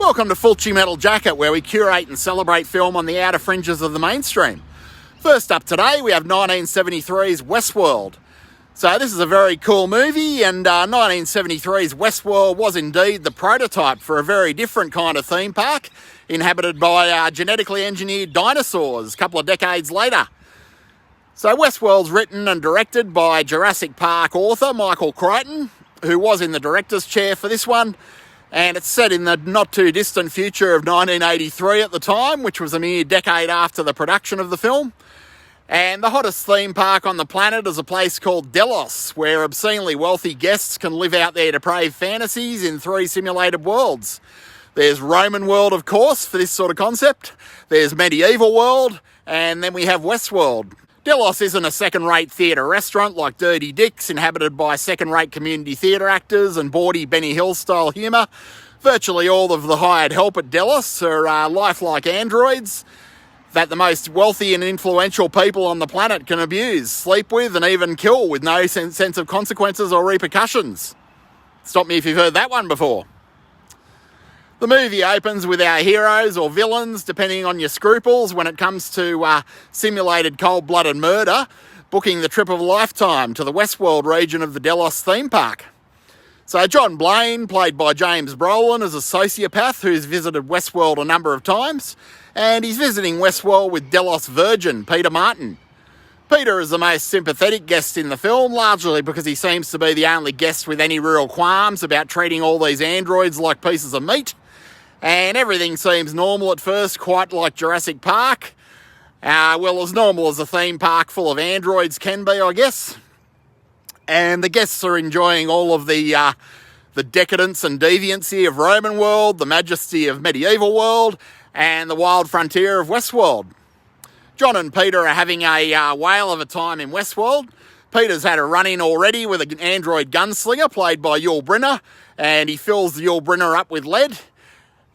Welcome to Fulci Metal Jacket, where we curate and celebrate film on the outer fringes of the mainstream. First up today, we have 1973's Westworld. So this is a very cool movie, and 1973's Westworld was indeed the prototype for a very different kind of theme park, inhabited by genetically engineered dinosaurs a couple of decades later. So Westworld's written and directed by Jurassic Park author Michael Crichton, who was in the director's chair for this one, and it's set in the not-too-distant future of 1983 at the time, which was a mere decade after the production of the film. And the hottest theme park on the planet is a place called Delos, where obscenely wealthy guests can live out their depraved fantasies in 3 simulated worlds. There's Roman World, of course, for this sort of concept. There's Medieval World, and then we have Westworld. Delos isn't a second-rate theatre restaurant like Dirty Dick's, inhabited by second-rate community theatre actors and bawdy Benny Hill-style humour. Virtually all of the hired help at Delos are lifelike androids that the most wealthy and influential people on the planet can abuse, sleep with, and even kill with no sense of consequences or repercussions. Stop me if you've heard that one before. The movie opens with our heroes, or villains, depending on your scruples, when it comes to simulated cold-blooded murder, booking the trip of a lifetime to the Westworld region of the Delos theme park. So John Blaine, played by James Brolin, is a sociopath who's visited Westworld a number of times, and he's visiting Westworld with Delos virgin, Peter Martin. Peter is the most sympathetic guest in the film, largely because he seems to be the only guest with any real qualms about treating all these androids like pieces of meat. And everything seems normal at first, quite like Jurassic Park. Well, as normal as a theme park full of androids can be, I guess. And the guests are enjoying all of the decadence and deviancy of Roman World, the majesty of Medieval World, and the wild frontier of Westworld. John and Peter are having a whale of a time in Westworld. Peter's had a run-in already with an android gunslinger played by Brynner, and he fills the Brynner up with lead.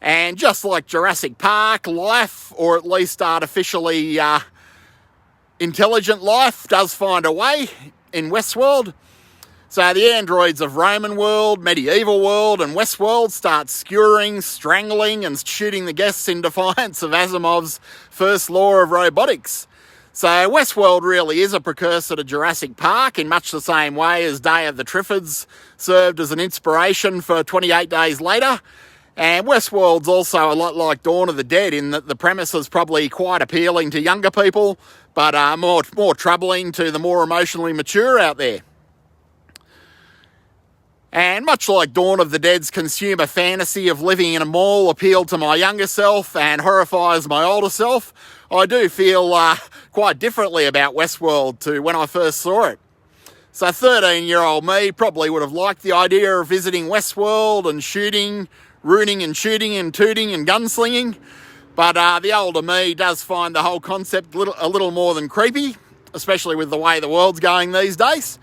And just like Jurassic Park, life, or at least artificially intelligent life, does find a way in Westworld. So the androids of Roman World, Medieval World, and Westworld start skewering, strangling, and shooting the guests in defiance of Asimov's first law of robotics. So Westworld really is a precursor to Jurassic Park in much the same way as Day of the Triffids served as an inspiration for 28 Days Later. And Westworld's also a lot like Dawn of the Dead in that the premise is probably quite appealing to younger people, but more troubling to the more emotionally mature out there. And much like Dawn of the Dead's consumer fantasy of living in a mall appealed to my younger self and horrifies my older self, I do feel quite differently about Westworld to when I first saw it. So 13-year-old me probably would have liked the idea of visiting Westworld and ruining and shooting and tooting and gunslinging, but the older me does find the whole concept a little more than creepy, especially with the way the world's going these days.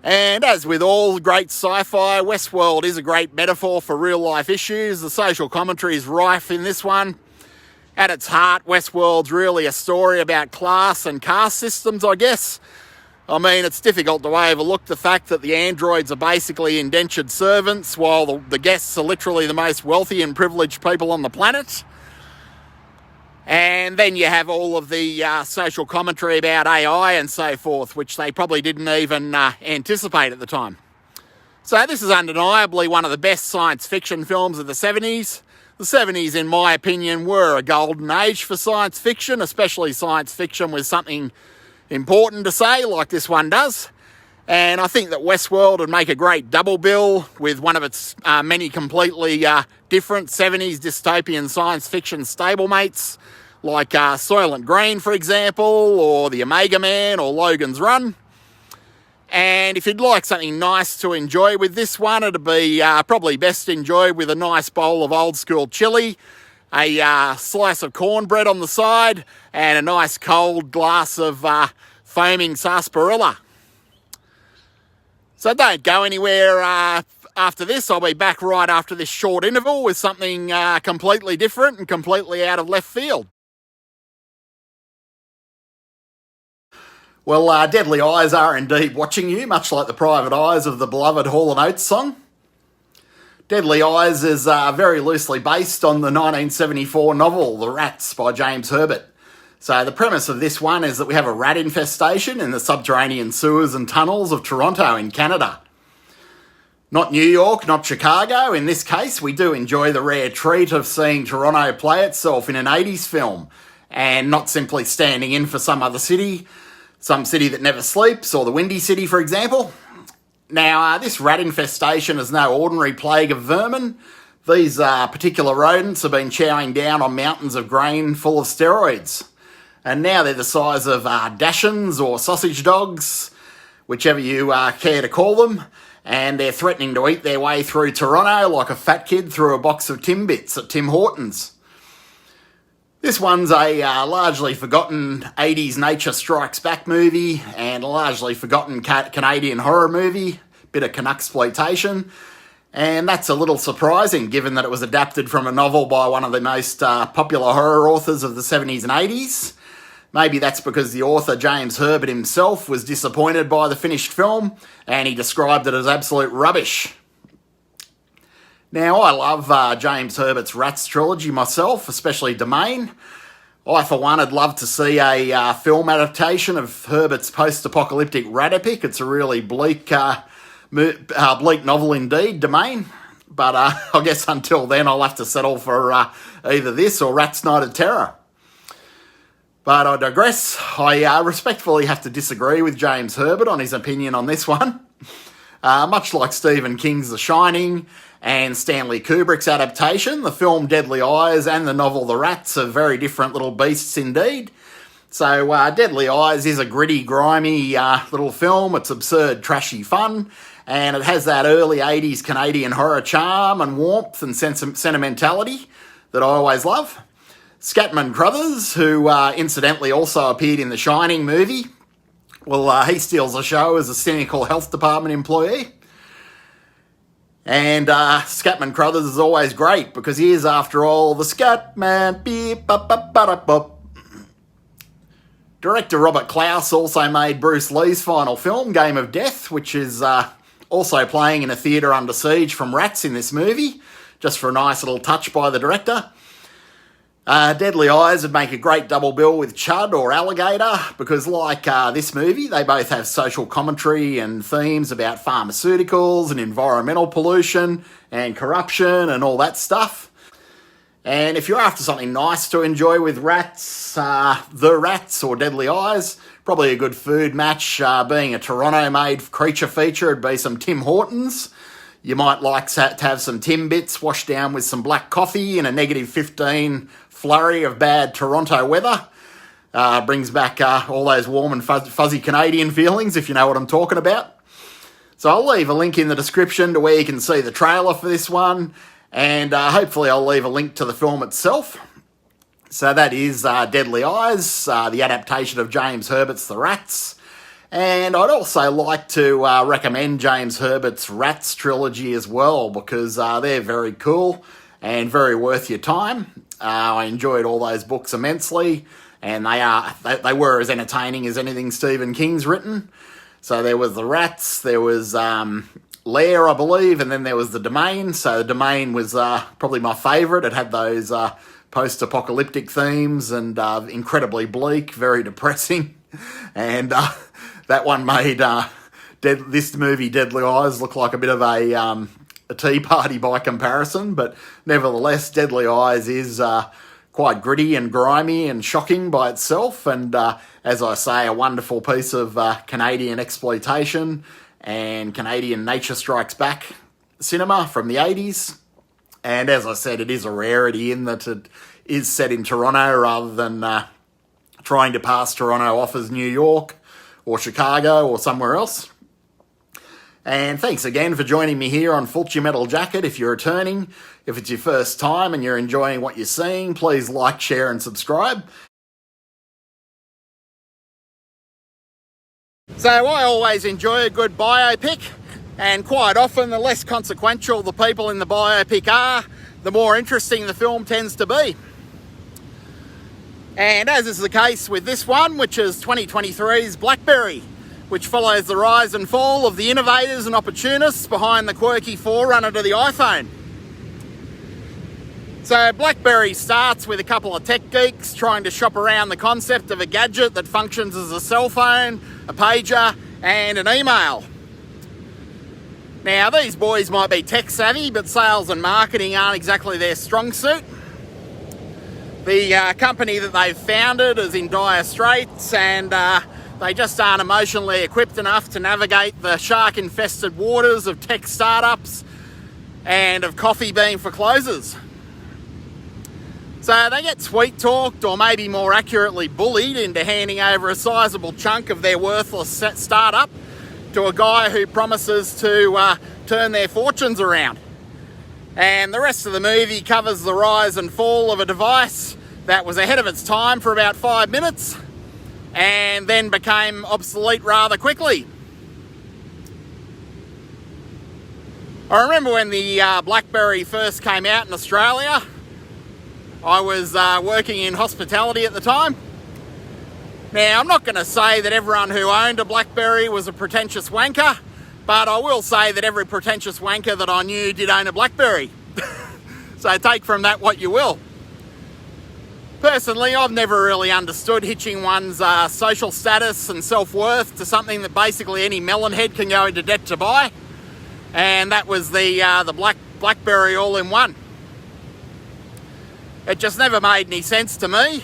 And as with all great sci-fi, Westworld is a great metaphor for real-life issues. The social commentary is rife in this one. At its heart, Westworld's really a story about class and caste systems, I guess. I mean, it's difficult to overlook the fact that the androids are basically indentured servants, while the guests are literally the most wealthy and privileged people on the planet. And then you have all of the social commentary about AI and so forth, which they probably didn't even anticipate at the time. So this is undeniably one of the best science fiction films of the 70s. The 70s, in my opinion, were a golden age for science fiction, especially science fiction with something important to say, like this one does. And I think that Westworld would make a great double bill with one of its many completely different 70s dystopian science fiction stablemates, like Soylent Green, for example, or The Omega Man, or Logan's Run. And if you'd like something nice to enjoy with this one, it'd be probably best enjoyed with a nice bowl of old school chili, a slice of cornbread on the side, and a nice cold glass of foaming sarsaparilla. So don't go anywhere after this. I'll be back right after this short interval with something completely different and completely out of left field. Well, deadly eyes are indeed watching you, much like the private eyes of the beloved Hall & Oates song. Deadly Eyes is very loosely based on the 1974 novel The Rats by James Herbert. So the premise of this one is that we have a rat infestation in the subterranean sewers and tunnels of Toronto in Canada. Not New York, not Chicago. In this case, we do enjoy the rare treat of seeing Toronto play itself in an 80s film and not simply standing in for some other city, some city that never sleeps, or the Windy City, for example. Now, this rat infestation is no ordinary plague of vermin. These particular rodents have been chowing down on mountains of grain full of steroids. And now they're the size of Dachshunds or sausage dogs, whichever you care to call them. And they're threatening to eat their way through Toronto like a fat kid through a box of Timbits at Tim Hortons. This one's a largely forgotten 80s Nature Strikes Back movie and a largely forgotten Canadian horror movie, bit of Canucksploitation, and that's a little surprising given that it was adapted from a novel by one of the most popular horror authors of the 70s and 80s. Maybe that's because the author, James Herbert himself, was disappointed by the finished film and he described it as absolute rubbish. Now, I love James Herbert's Rats trilogy myself, especially Domain. I, for one, would love to see a film adaptation of Herbert's post-apocalyptic rat epic. It's a really bleak novel indeed, Domain. But I guess until then I'll have to settle for either this or Rat's Night of Terror. But I digress. I respectfully have to disagree with James Herbert on his opinion on this one. Much like Stephen King's The Shining and Stanley Kubrick's adaptation, the film Deadly Eyes and the novel The Rats are very different little beasts indeed. So Deadly Eyes is a gritty, grimy little film. It's absurd, trashy fun, and it has that early 80s Canadian horror charm and warmth and sentimentality that I always love. Scatman Crothers, who incidentally also appeared in the Shining movie, well, he steals the show as a cynical health department employee. And Scatman Crothers is always great because he is, after all, the Scatman. Director Robert Klaus also made Bruce Lee's final film, Game of Death, which is also playing in a theatre under siege from rats in this movie, just for a nice little touch by the director. Deadly Eyes would make a great double bill with Chud or Alligator because, like this movie, they both have social commentary and themes about pharmaceuticals and environmental pollution and corruption and all that stuff. And if you're after something nice to enjoy with rats, The Rats or Deadly Eyes, probably a good food match, being a Toronto-made creature feature, would be some Tim Hortons. You might like to have some Timbits washed down with some black coffee in a -15 flurry of bad Toronto weather. Brings back all those warm and fuzzy Canadian feelings, if you know what I'm talking about. So I'll leave a link in the description to where you can see the trailer for this one, and hopefully I'll leave a link to the film itself. So that is Deadly Eyes, the adaptation of James Herbert's The Rats. And I'd also like to recommend James Herbert's Rats trilogy as well, because they're very cool and very worth your time. I enjoyed all those books immensely, and they were as entertaining as anything Stephen King's written. So there was The Rats, there was Lair, I believe, and then there was The Domain. So The Domain was probably my favourite. It had those post-apocalyptic themes and incredibly bleak, very depressing. And that one made this movie, Deadly Eyes, look like a bit of a tea party by comparison, but nevertheless, Deadly Eyes is quite gritty and grimy and shocking by itself, and as I say, a wonderful piece of Canadian exploitation and Canadian Nature Strikes Back cinema from the 80s. And as I said, it is a rarity in that it is set in Toronto rather than trying to pass Toronto off as New York or Chicago or somewhere else. And thanks again for joining me here on Fulci Metal Jacket. If you're returning, if it's your first time and you're enjoying what you're seeing, please like, share and subscribe. So I always enjoy a good biopic, and quite often the less consequential the people in the biopic are, the more interesting the film tends to be. And as is the case with this one, which is 2023's Blackberry, which follows the rise and fall of the innovators and opportunists behind the quirky forerunner to the iPhone. So Blackberry starts with a couple of tech geeks trying to shop around the concept of a gadget that functions as a cell phone, a pager, and an email. Now, these boys might be tech savvy, but sales and marketing aren't exactly their strong suit. The company that they've founded is in dire straits, and they just aren't emotionally equipped enough to navigate the shark-infested waters of tech startups and of coffee being for closers. So they get sweet-talked, or maybe more accurately bullied, into handing over a sizable chunk of their worthless startup to a guy who promises to turn their fortunes around. And the rest of the movie covers the rise and fall of a device that was ahead of its time for about 5 minutes and then became obsolete rather quickly. I remember when the Blackberry first came out in Australia. I was working in hospitality at the time. Now, I'm not going to say that everyone who owned a Blackberry was a pretentious wanker, but I will say that every pretentious wanker that I knew did own a Blackberry. So take from that what you will. Personally, I've never really understood hitching one's social status and self-worth to something that basically any melonhead can go into debt to buy. And that was the Blackberry all-in-one. It just never made any sense to me.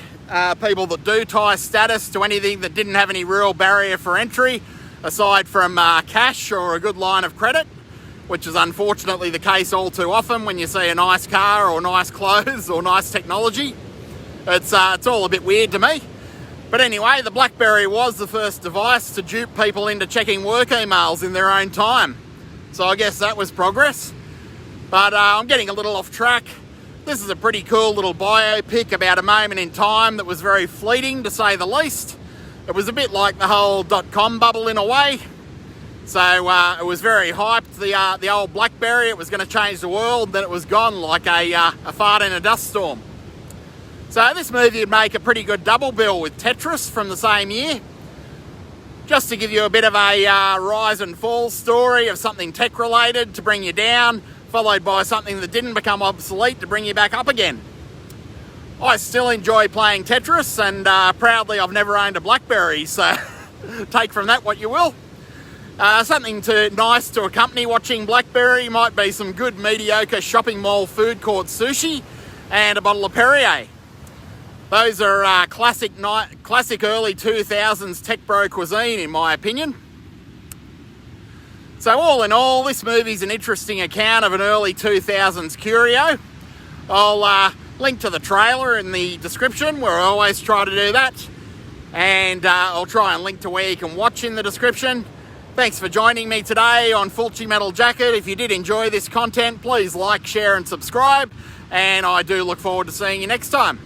People that do tie status to anything that didn't have any real barrier for entry, aside from cash or a good line of credit, which is unfortunately the case all too often when you see a nice car or nice clothes or nice technology. It's all a bit weird to me. But anyway, the Blackberry was the first device to dupe people into checking work emails in their own time. So I guess that was progress. But I'm getting a little off track. This is a pretty cool little biopic about a moment in time that was very fleeting, to say the least. It was a bit like the whole .com bubble in a way. So it was very hyped, the old Blackberry. It was going to change the world, then it was gone like a fart in a dust storm. So this movie would make a pretty good double bill with Tetris from the same year. Just to give you a bit of a rise and fall story of something tech related to bring you down, followed by something that didn't become obsolete to bring you back up again. I still enjoy playing Tetris, and proudly I've never owned a Blackberry, so take from that what you will. Something nice to accompany watching Blackberry might be some good mediocre shopping mall food court sushi and a bottle of Perrier. Those are classic early 2000s tech bro cuisine, in my opinion. So all in all, this movie's an interesting account of an early 2000s curio. I'll link to the trailer in the description, where I always try to do that. And I'll try and link to where you can watch in the description. Thanks for joining me today on Fulci Metal Jacket. If you did enjoy this content, please like, share and subscribe. And I do look forward to seeing you next time.